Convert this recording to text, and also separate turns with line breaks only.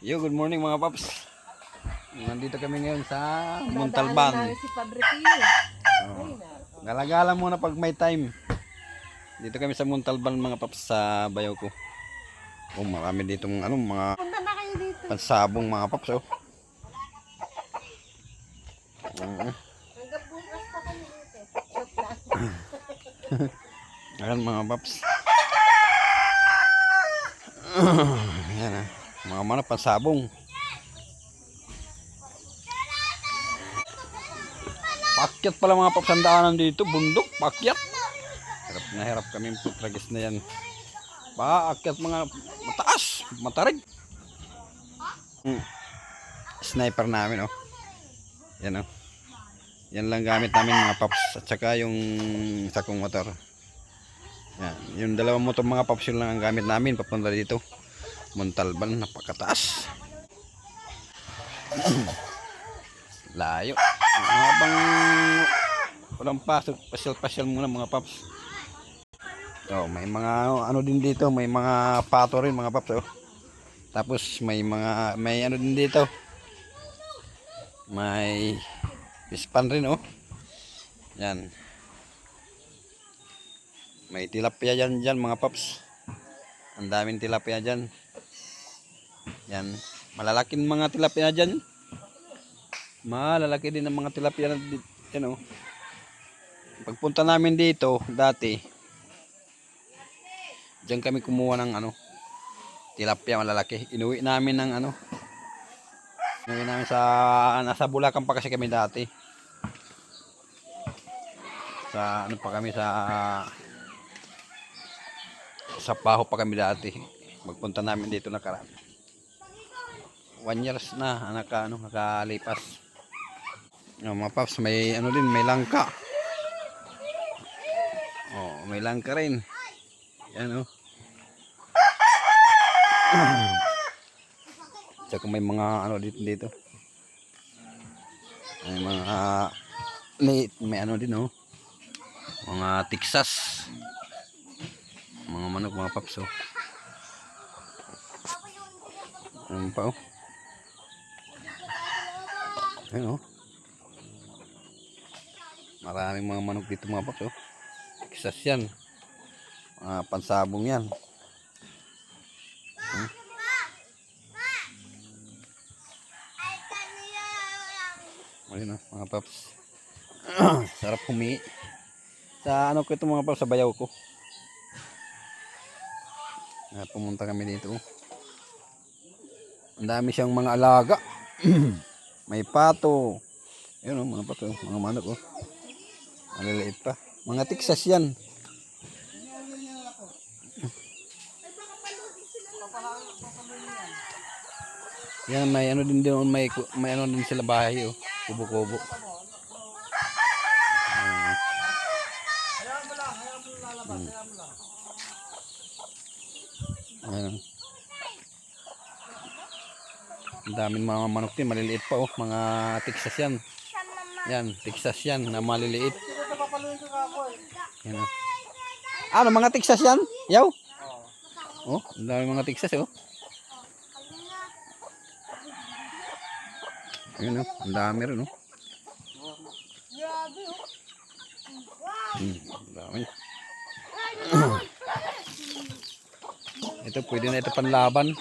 Yo, good morning mga paps. Nandito kami ngayon sa Montalban.
Dadaanan namin si Padre Pio.
Oh. Galagala muna pag may time. Dito kami sa Montalban mga paps sa bayaw ko. Oh, marami dito mga
Punta na kayo dito.
pansabong mga paps oh.
Hanggang bukas pa kami dito. Shot lang.
Ayan mga paps. Ayan ah. Mga pansabong. Pakyat pala mga paps ang daanan dito. Bundok, pakyat. Hirap na hirap kami putragis na yan. Paakyat mga mataas, matarig. Sniper namin oh. Yan oh. Yan lang gamit namin mga paps at saka yung sakong motor. Yan, yung dalawang motor mga paps yun lang ang gamit namin papunta dito. Montalban, napakataas. Layo. Habang walang pasok, pasyal-pasyal muna mga paps. Oh, may mga ano din dito, may mga pato rin mga paps oh. Tapos may ano din dito. May pispan rin oh. Yan. May tilapia dyan mga paps. Ang daming tilapia dyan. Yan. Malalaking mga tilapia dyan. Malalaki din ang mga tilapia yan oh. Pagpunta namin dito dati, diyan kami kumuha ng tilapia malalaki. Inuwi namin ng inuwi namin nasa Bulacan pa kasi kami dati. Sa pa kami sa Paho pa kami dati. Magpunta namin dito nakaraan. 1 years na nakalipas. Mga paps, may din, may langka. Oh, may langka rin. Yan oh. Tsaka may mga dito. May mga may din oh. Mga Texas. Mga manok mga paps oh. Ano pa oh. Ayun oh. Maraming mga manok dito mga paps oh. Texas yan. Pansabong yan. Ayun oh, mga paps. Sarap humingi. Sa ko ito mga paps, sa bayaw ko. Pumunta kami dito. Ang dami siyang mga alaga. May pato. Ayun oh, mga pato, mga manok oh. Maliliit pa. Mga Texas yan. Yan may din doon, may din sila bahay oh. Kubo-kubo. Ayan. Ang daming mga manok din, maliliit pa oh, mga Texas yan. Yan, Texas yan na maliliit. Yan oh. Ano mga Texas yan? Yaw? Oh, ang daming mga Texas oh. Ayun oh, ang dami rin oh. Ang dami. Ito pwede na ito panlaban.